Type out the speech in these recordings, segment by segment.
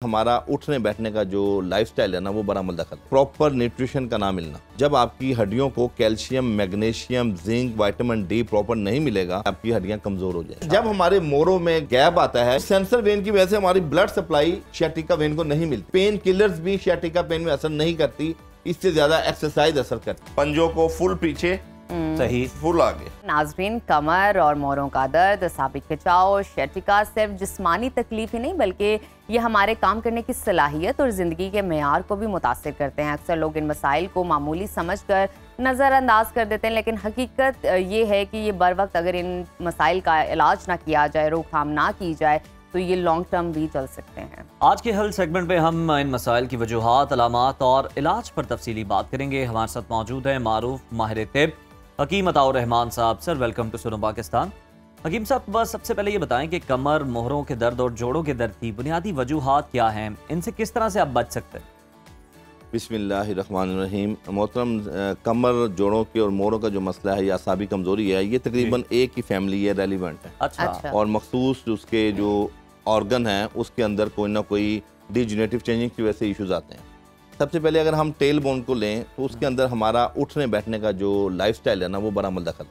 हमारा उठने बैठने का जो लाइफस्टाइल है ना वो बड़ा मुद्दा है। प्रॉपर न्यूट्रिशन का ना मिलना, जब आपकी हड्डियों को calcium, magnesium, zinc, vitamin D proper नहीं मिलेगा, आपकी हड्डियां कमजोर हो जाए। जब हमारे मोरों में गैप आता है, सेंसर वेन की वजह से हमारी ब्लड सप्लाई सियाटिका वेन को नहीं मिलती। पेन किलर्स भी सियाटिका पेन में असर नहीं करती, इससे ज्यादा एक्सरसाइज असर करती। पंजों को फुल पीछे, सही फुल आगे। नाज़रीन, कमर और मोरों का दर्द, असाबी खिंचाव, सियाटिका सिर्फ जिस्मानी तकलीफ ही नहीं बल्कि ये हमारे काम करने की सलाहियत और ज़िंदगी के मेयार को भी मुतासिर करते हैं। अक्सर लोग इन मसाइल को मामूली समझकर नज़रअंदाज कर देते हैं, लेकिन हकीकत ये है कि ये बर वक्त अगर इन मसाइल का इलाज ना किया जाए, रोकथाम ना की जाए, तो ये लॉन्ग टर्म भी चल सकते हैं। आज के हेल्थ सेगमेंट में हम इन मसाइल की वजूहात, अलामात और इलाज पर तफसीली बात करेंगे। हमारे साथ मौजूद है मारूफ माहिर तिब हकीम अताउर रहमान साहब। सर, वेलकम टू सुनो पाकिस्तान। हकीम साहब, बस सबसे पहले ये बताएं कि कमर, मोहरों के दर्द और जोड़ों के दर्द की बुनियादी वजूहात क्या हैं, इनसे किस तरह से आप बच सकते हैं? बिस्मिल्लाहिर्रहमानिर्रहीम। मोहतरम, कमर, जोड़ों के और मोहरों का जो मसला है या असाबी कमजोरी है, ये तकरीबन एक ही फैमिली है, रेलिवेंट है। अच्छा। और मखसूस उसके जो ऑर्गन है उसके अंदर कोई ना कोई डिजेनरेटिव चेंजिंग की वजह से इश्यूज आते हैं। सबसे पहले अगर हम टेल बोन को लें तो उसके अंदर हमारा उठने बैठने का जो लाइफस्टाइल है ना वो बड़ा मुद्दा है।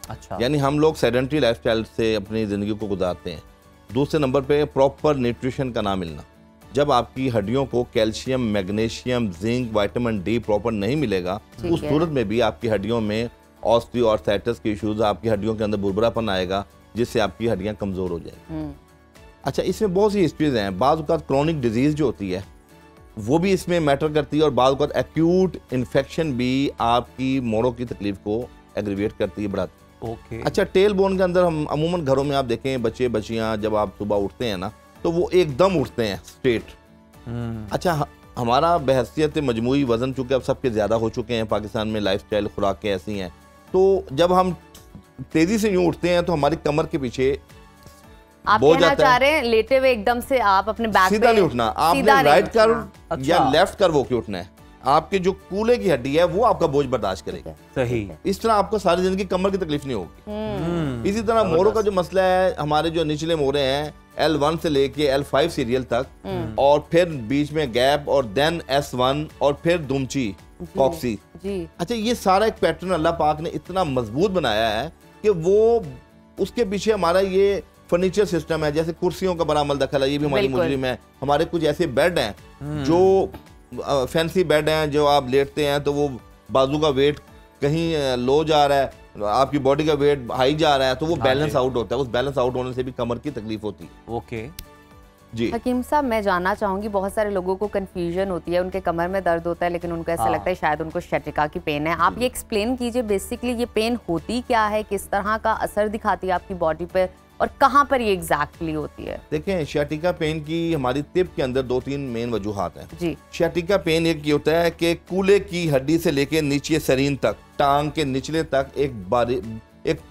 अच्छा। यानी हम लोग सेडेंटरी लाइफस्टाइल से अपनी ज़िंदगी को गुजारते हैं। दूसरे नंबर पे प्रॉपर न्यूट्रिशन का ना मिलना, जब आपकी हड्डियों को calcium, magnesium, zinc, vitamin D proper नहीं मिलेगा, उस सूरत में भी आपकी हड्डियों में ऑस्टियोआर्थराइटिस के इश्यूज, आपकी हड्डियों के अंदर बुरबुरापन आएगा, जिससे आपकी हड्डियां कमज़ोर हो जाएगी। अच्छा, इसमें बहुत सी हिस्ट्रीज हैं। बाज़ औक़ात क्रोनिक डिजीज़ जो होती है वो भी इसमें मैटर करती है, और बाज़ औक़ात एक्यूट इन्फेक्शन भी आपकी मोड़ों की तकलीफ को एग्रीवेट करती है, बढ़ाती है। अच्छा, टेल बोन के अंदर हम अमूमन घरों में आप देखें, बच्चे बच्चियां जब आप सुबह उठते हैं ना तो वो एकदम उठते हैं स्ट्रेट। अच्छा, हमारा बहैसियत मजमूई वज़न चूँकि अब सबके ज़्यादा हो चुके हैं पाकिस्तान में, लाइफस्टाइल खुराकें ऐसी हैं, तो जब हम तेज़ी से यूँ उठते हैं तो हमारी कमर के पीछे आप कहना चाह रहे हैं लेटे हुए एकदम से आप अपने बैक सीधा नहीं उठना, आपने राइट कर्व या लेफ्ट कर्व होके उठना है। आपके जो कूल्हे की हड्डी है वो आपका बोझ बर्दाश्त करेगी। सही। इस तरह आपको सारी जिंदगी कमर की तकलीफ नहीं होगी। इसी तरह मोरों का जो मसला है, हमारे जो निचले मोरे हैं L1 से लेके L5 सीरियल तक, और फिर बीच में गैप, और देन S1, और फिर दुमची, कॉक्सी। अच्छा, ये सारा एक पैटर्न अल्लाह पाक ने इतना मजबूत बनाया है कि वो उसके पीछे हमारा ये फर्नीचर सिस्टम है। जैसे कुर्सियों का बड़ा अमल दखल है, ये भी हमारी मुजरिम है। हमारे कुछ ऐसे बेड हैं जो फैंसी बेड हैं, जो आप लेटते हैं तो वो बाजू का वेट कहीं लो जा रहा है, आपकी बॉडी का वेट हाई जा रहा है, तो वो बैलेंस आउट होता है। उस बैलेंस आउट होने से भी कमर की तकलीफ होती है। ओके जी। हकीम साहब, मैं जानना चाहूंगी, बहुत सारे लोगों को कंफ्यूजन होती है, उनके कमर में दर्द होता है लेकिन उनको ऐसा लगता है शायद उनको सियाटिका की पेन है। आप ये एक्सप्लेन कीजिए बेसिकली ये पेन होती क्या है, किस तरह का असर दिखाती है आपकी बॉडी पे, और कहाँ पर ये एग्जैक्टली होती है? देखें, सियाटिका पेन की हमारी तिब के अंदर 2-3 मेन वजूहात हैं जी। सियाटिका पेन एक ये होता है कि कूल्हे की हड्डी से लेके नीचे सरीन तक, टांग के निचले तक एक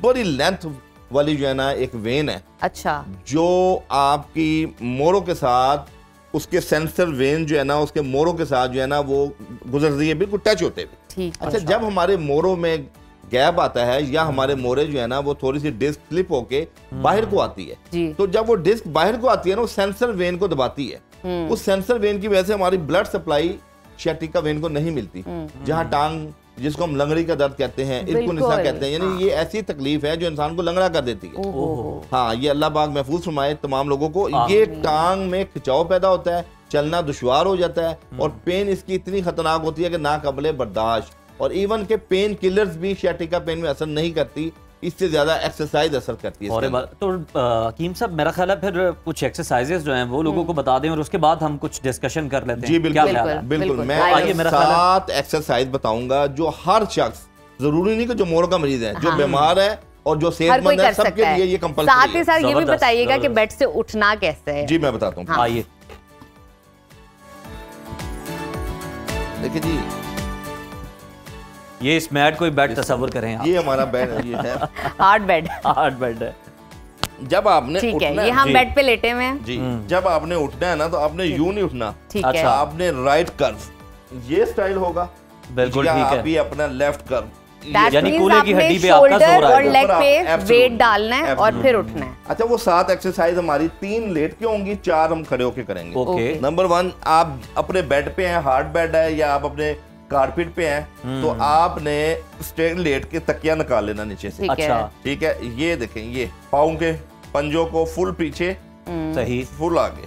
बड़ी लेंथ वाली जो है ना एक वेन है। अच्छा। जो आपकी मोरों के साथ, उसके सेंसर वेन जो है ना उसके मोरों के साथ जो है ना वो गुजर रही है, बिल्कुल टच होते हुए। ठीक। अच्छा, जब हमारे मोरों में गैप आता है या हमारे मोरे जो है ना वो थोड़ी सी डिस्क स्लिप होके बाहर को आती है, तो जब वो डिस्क बाहर को आती है ना, वो सेंसर वेन को दबाती है। उस सेंसर वेन की वजह से हमारी ब्लड सप्लाई सियाटिका वेन को नहीं मिलती। जहाँ टांग, जिसको हम लंगड़ी का दर्द कहते हैं, इसको निशा कहते हैं, यानी ये ऐसी तकलीफ है जो इंसान को लंगड़ा कर देती है। हाँ, ये अल्लाह पाक महफूज फरमाए तमाम लोगों को। ये टांग में खिंचाव पैदा होता है, चलना दुश्वार हो जाता है, और पेन इसकी इतनी खतरनाक होती है कि ना काबिले बर्दाश्त। और इवन के पेन किलर्स भी सियाटिका पेन में असर नहीं करती, इससे ज्यादा एक्सरसाइज असर करती है। तो हकीम साहब, मेरा ख्याल है फिर कुछ एक्सरसाइजेस जो हैं वो लोगों को बता दें और उसके बाद हम कुछ डिस्कशन कर लेते हैं। जी बिल्कुल। मैं 7 एक्सरसाइज बताऊंगा जो हर शख्स, जरूरी नहीं कि जो मोरों का मरीज है, जो बीमार है और जो सेहतमंद है, सबके लिए ये कंपल्सरी है। साथ ही साथ ये भी बताइएगा कि बेड से उठना कैसे है। जी मैं बताता हूँ। आइए। देखिए जी, ये इस मैट कोई बेड तस्वीर करें आप। ये हमारा बेड है, ये है हार्ड बेड। हार्ड बेड है। जब आपने ठीक है, ये हम बेड पे लेटे हुए हैं जी। जब आपने उठना है ना तो आपने यूं नहीं उठना। ठीक है। आपने राइट कर्व, ये स्टाइल होगा। बिल्कुल ठीक है। आप ही अपना लेफ्ट कर्व, That यानी means कूल्हे की आपने हड्डी पे आपका shoulder जोर और आएगा। लेग पे Absolutely. वेट डालना है और फिर उठना है। अच्छा, वो 7 एक्सरसाइज हमारी 3 लेट के होंगी, 4 हम खड़े होके करेंगे। ओके। नंबर 1, आप अपने बेड पे हैं, हार्ड बेड है या आप अपने कारपेट पे हैं, तो आपने स्ट्रेट लेट के तकिया निकाल लेना नीचे से। ठीक है। अच्छा, ठीक है, ये देखें, ये पाँव के पंजों को फुल पीछे, सही, फुल आगे।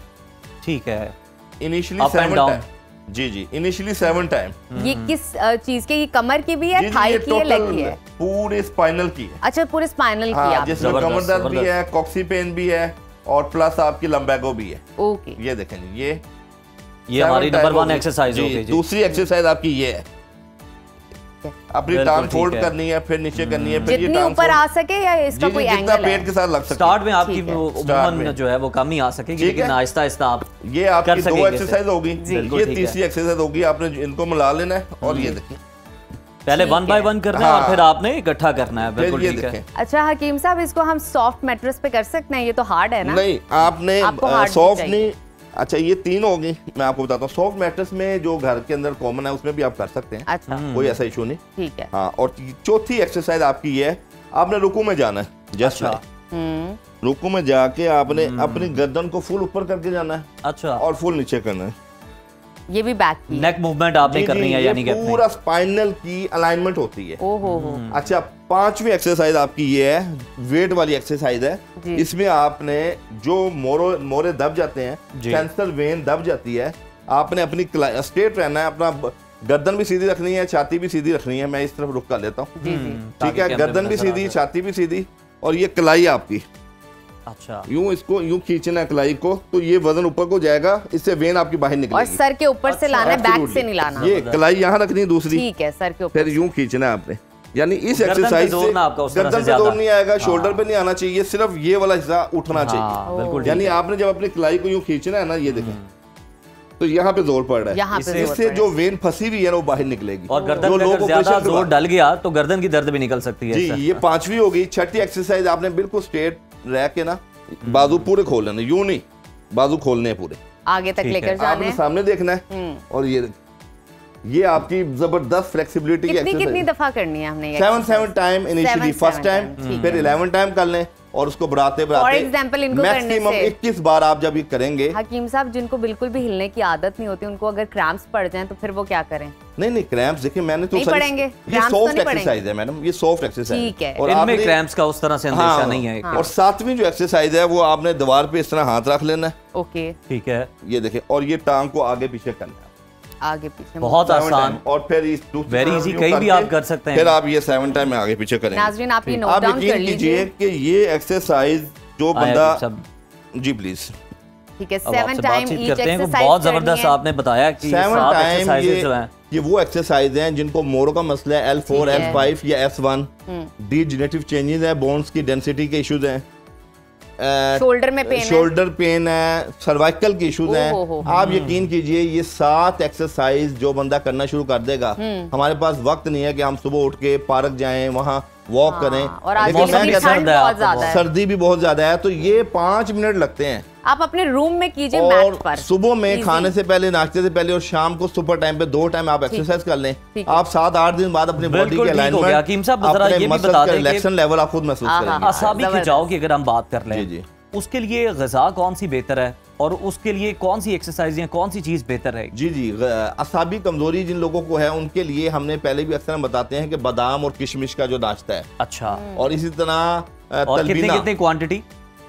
ठीक है। Initially Up and 7 down. Time. जी जी, इनिशियली 7 टाइम। ये किस चीज के, ये कमर की भी है, जी जी, थाई ये की है, लेग की है? पूरे स्पाइनल की है। अच्छा, पूरे स्पाइनल की हाँ, आप। जिसमें जबरदस्त, कमर दर्द भी जबरदस्त। है, कॉक्सी पेन भी है और प्लस आपकी लंबैगो भी है। ओके। ये देखें, ये हमारी 7 नंबर टाइम 1 एक्सरसाइज हो गई जी। दूसरी एक्सरसाइज आपकी ये है, अपनी बिल्कुल टांग ठीक फोल्ड है। करनी है, फिर नीचे करनी है, फिर ये जितनी टांग ऊपर fold- आ सके या इसका जी कोई जी, जितना एंगल पेट है? के साथ लग सकता स्टार्ट में आपकी ठीक है। स्टार्ट उम्मन में। जो है वो कम ही आ सकेगी, ठीक लेकिन है। आहिस्ता आहिस्ता आप ये आपकी कर 2 सकेंगे एक्सरसाइज होगी, बिल्कुल ये ठीक है। तीसरी एक्सरसाइज होगी। आपने इनको मिला लेना है और ये देखें, पहले ठीक 1 बाय है। 1 करना है और हाँ। फिर आपने इकट्ठा करना है। फिर बिल्कुल ये ठीक है। देखें। अच्छा हकीम साहब, इसको हम सॉफ्ट मैट्रेस पे कर सकते हैं? ये तो हार्ड है ना? नहीं, आपने आपको hard भी सॉफ्ट चाहिए। नहीं। अच्छा, ये 3 होगी, मैं आपको बताता हूँ। सॉफ्ट मैट्रेस में जो घर के अंदर कॉमन है उसमें भी आप कर सकते हैं, अच्छा, कोई ऐसा इशू नहीं। ठीक है। हाँ, और चौथी एक्सरसाइज आपकी ये है, आपने रुकू में जाना है। जस्ट अच्छा। रुकू में जाके आपने अपनी गर्दन को फुल ऊपर करके जाना है अच्छा, और फुल नीचे करना है। ये भी बैक की? नेक मूवमेंट आपने जी, करनी जी, है, ये यानी कि अपनी। पूरा स्पाइनल की अलाइनमेंट होती है। ओ हो। अच्छा, 5वीं एक्सरसाइज आपकी ये है, वेट वाली एक्सरसाइज है। जी। इसमें आपने जो मोरे दब जाते हैं, जी। कैंसर वेन दब जाती है, आपने अपनी स्ट्रेट रहना है, अपना गर्दन भी सीधी रखनी है, छाती भी सीधी रखनी है। मैं इस तरफ रुक कर लेता हूँ। जी जी। ठीक है, गर्दन भी सीधी, छाती भी सीधी, और ये कलाई आपकी अच्छा, यूं, इसको यूं खींचना है कलाई को, तो ये वजन ऊपर को जाएगा, इससे वेन आपकी बाहर और निकलेगी। सर के ऊपर से लाना है, बैक Absolutely. से नहीं लाना। ये कलाई यहाँ रखनी है दूसरी, ठीक है, सर के ऊपर। फिर यूं खींचना है आपने। यानी इस गर्दन पे एक्सरसाइज जोर से ना आपका उस तरह गर्दन से पे जोर ज्यादा। नहीं आएगा, शोल्डर पे नहीं आना चाहिए, सिर्फ ये वाला हिस्सा उठना हाँ, चाहिए। बिल्कुल ठीक यानी है। आपने जब अपनी कलाई को यूं खींचना है ना, ये देखें, तो यहाँ पे जोर पड़ रहा है। यहाँ पे जोर इससे पड़ जो वेन फंसी हुई है ना, वो बाहर निकलेगी। और गर्दन जो पे लोग अगर ज्यादा ऑपरेशन जोर करवा- डल गया तो गर्दन की दर्द भी निकल सकती है जी, इससे। ये 5वीं होगी। छठी एक्सरसाइज, आपने बिल्कुल स्ट्रेट रह के ना बाजू पूरे खोल लेने, यूं नहीं, बाजू खोलने हैं पूरे, आगे तक ठीक लेकर है। जाने आपने हैं। सामने देखना है। और ये आपकी जबरदस्त फ्लेक्सिबिलिटी की कितनी कितनी एक्सरसाइज। दफा करनी है हमने ये 7 time initially, 7 first time, time, ठीक फिर 11 टाइम कर लें और उसको बढ़ाते बढ़ाते example, इनको करने मैक्सिमम से- 21 बार आप जब ये करेंगे। हकीम साहब, जिनको बिल्कुल भी हिलने की आदत नहीं होती, उनको अगर क्रैम्प्स पड़ जाएं तो फिर वो क्या करें? नहीं नहीं, क्रैम्प्स देखिए, मैंने तो नहीं पड़ेंगे, ये cramps तो सॉफ्ट नहीं पड़ेंगे। एक्सरसाइज है मैडम, ये सॉफ्ट एक्सरसाइज ठीक है। और इनमें आपने- क्रैम्प्स का उस तरह से अंदेशा हाँ, नहीं है। और 7वीं जो एक्सरसाइज है, वो आपने दीवार पे इस तरह हाथ रख लेना है, ओके, ठीक है, ये देखें, और ये टांग को आगे पीछे करना है। आगे पीछे। बहुत 7 आसान, टाइम, और फिर इस दूसरी वेरी तरफ इजी, यूं कहीं भी करके, आप कर सकते हैं। फिर आप ये 7 टाइम में आगे पीछे करेंगे। नाजरीन, आप ये नोट आप डाउन कर यकीन कीजिए लीजिए। कि ये एक्सरसाइज जो आया बंदा, सब जी प्लीज, ठीक है, अब 7 आपसे टाइम बातचीत ईच करते हैं। एक्सरसाइज बहुत जबरदस्त आपने बताया कि 7 7 टाइम एक्सरसाइजेज जो हैं ये वो एक्सरसाइज हैं जिनको मोरो का मसला है, L4, ठीक है। L5 या S1, डीजेनरेटिव चेंजेस है, बोन्स की डेंसिटी के इश्यूज हैं, शोल्डर में पेन है। शोल्डर पेन है, सर्वाइकल के इश्यूज हैं। ओहो। आप यकीन कीजिए, ये 7 एक्सरसाइज जो बंदा करना शुरू कर देगा, हमारे पास वक्त नहीं है कि हम सुबह उठ के पार्क जाएं, वहाँ वॉक करें। और आजकल लेकिन मैं इतनी कहता हूं, ठंड बहुत ज्यादा है। सर्दी भी बहुत ज्यादा है, तो ये 5 मिनट लगते हैं। आप अपने रूम में कीजिए, मैट और पर। सुबह में Easy। खाने से पहले, नाश्ते से पहले, और शाम को सुपर टाइम पे 2 टाइम आप एक्सरसाइज कर लें। ठीक है। आप 7-8 दिन बाद अपनी बॉडी बिल्कुल के ठीक हो गया। हकीम साहब, जरा ये भी बता दें कि- रिलैक्सेशन लेवल आप खुद महसूस हाँ, करेंगे। हाँ, असाबी जबरदस्त। खिंचाव की अगर हम बात कर लें, जी, जी। उसके लिए ग़िज़ा कौन सी बेहतर है और उसके लिए कौन सी एक्सरसाइज या कौन सी चीज़ बेहतर है? जी जी, असाबी कमजोरी जिन लोगों को है, उनके लिए हमने पहले भी अक्सर हम बताते हैं कि बादाम और किशमिश का जो नाश्ता है, अच्छा, और इसी तरह और कितने तलबीना, कितने क्वांटिटी?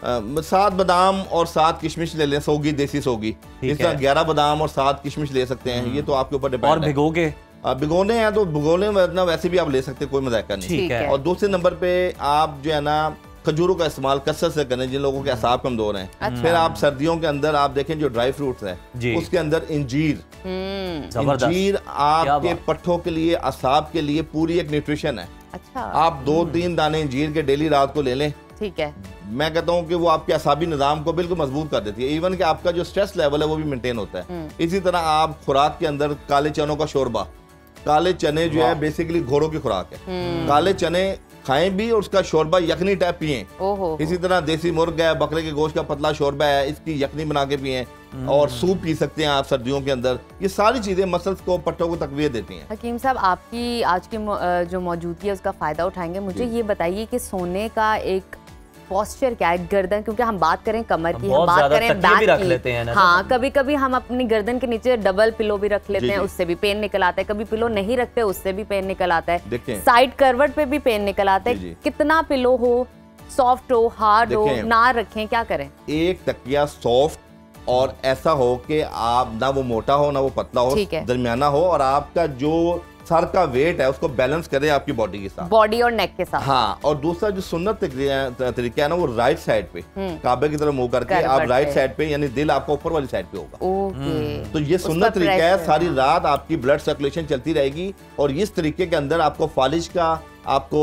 7 बादाम और 7 किशमिश ले लें, सोगी, देसी सोगी। इस तरह है। 11 बादाम और 7 किशमिश ले सकते हैं। ये तो आपके ऊपर और डिपेंड है। भिगो के? भिगोने हैं तो भिगोने में वैसे भी आप ले सकते हैं, कोई मजाक नहीं। ठीक है। और दूसरे नंबर पे आप जो है ना, खजूरों का इस्तेमाल कसरत से करें जिन लोगों के असाब कमजोर हैं। अच्छा। फिर आप सर्दियों के अंदर आप देखें जो ड्राई फ्रूट्स जी। है, उसके अंदर इंजीर, जबरदस्त। इंजीर आपके बात। पट्ठों के लिए, असाब के लिए पूरी एक न्यूट्रिशन है। अच्छा, आप 2-3 दाने इंजीर के डेली रात को ले लें। ठीक है। मैं कहता हूँ कि वो आपके असाबी निज़ाम को बिल्कुल मजबूत कर देती है। इवन कि आपका जो स्ट्रेस लेवल है वो भी मेंटेन होता है। इसी तरह आप खुराक के अंदर काले चनों का शोरबा, काले चने जो है बेसिकली घोड़ों की खुराक है, काले चने खाएं भी और उसका शोरबा यखनी टाइप पिए। ओहो। इसी तरह देसी मुर्ग है, बकरे के गोश्त का पतला शोरबा है, इसकी यखनी बना के पिए। और सूप पी सकते हैं आप सर्दियों के अंदर। ये सारी चीजें मसल्स को, पट्टों को तकवीत देती हैं। हकीम साहब, आपकी आज की जो मौजूदगी है उसका फायदा उठाएंगे। मुझे ये बताइए कि सोने का एक पोस्चर क्या है, गर्दन, क्योंकि हम बात करें कमर की, हम बात करें बैक भी रख की, लेते हैं हाँ, कभी कभी हम अपनी गर्दन के नीचे डबल पिलो भी रख लेते हैं, उससे भी पेन निकल आता है। कभी पिलो नहीं रखते, उससे भी पेन निकल आता है। साइड करवट पे भी पेन निकल आता है। कितना पिलो हो, सॉफ्ट हो, हार्ड हो, ना रखें, क्या करें? एक तकिया सॉफ्ट और ऐसा हो कि आप ना वो मोटा हो ना वो पतला हो, दरमियाना हो, और आपका जो सर का वेट है उसको बैलेंस करे आपकी बॉडी के साथ, बॉडी और नेक के साथ। हाँ, और दूसरा जो सुन्नत तरीका है ना, वो राइट साइड पे काबे की तरफ मुंह करके आप राइट साइड पे, यानी दिल आपका ऊपर वाली साइड पे होगा। तो ये सुन्नत तरीका है। सारी रात आपकी ब्लड सर्कुलेशन चलती रहेगी, और इस तरीके के अंदर आपको फालिज का, आपको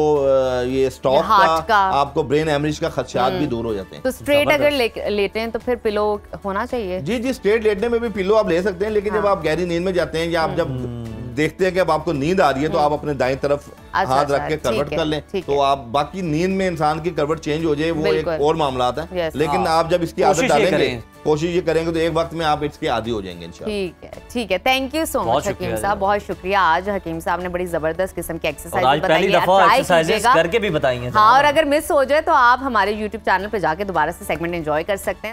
ये स्ट्रोक का, आपको ब्रेन हेमरेज का खदशात भी दूर हो जाते हैं। तो स्ट्रेट अगर लेटे हैं तो फिर पिलो होना चाहिए? जी, स्ट्रेट लेटने में भी पिलो आप ले सकते हैं, लेकिन जब आप गहरी नींद में जाते हैं या आप जब देखते हैं कि अब आपको नींद आ रही है, तो आप अपने दाईं तरफ हाथ रख के करवट कर लें, तो आप बाकी नींद में इंसान की करवट चेंज हो जाए, वो एक और मामला आता है। लेकिन आप जब इसकी आदत डालेंगे, कोशिश ये करेंगे, तो एक वक्त में आप इसके आदी हो जाएंगे इंशाल्लाह। ठीक है। थैंक यू सो मच हकीम साहब, बहुत शुक्रिया। आज हकीम साहब ने बड़ी जबरदस्त किस्म की एक्सरसाइज करके भी बताई हैं। हाँ, और अगर मिस हो जाए तो आप हमारे YouTube चैनल पे जाके दोबारा से सेगमेंट एंजॉय कर सकते हैं।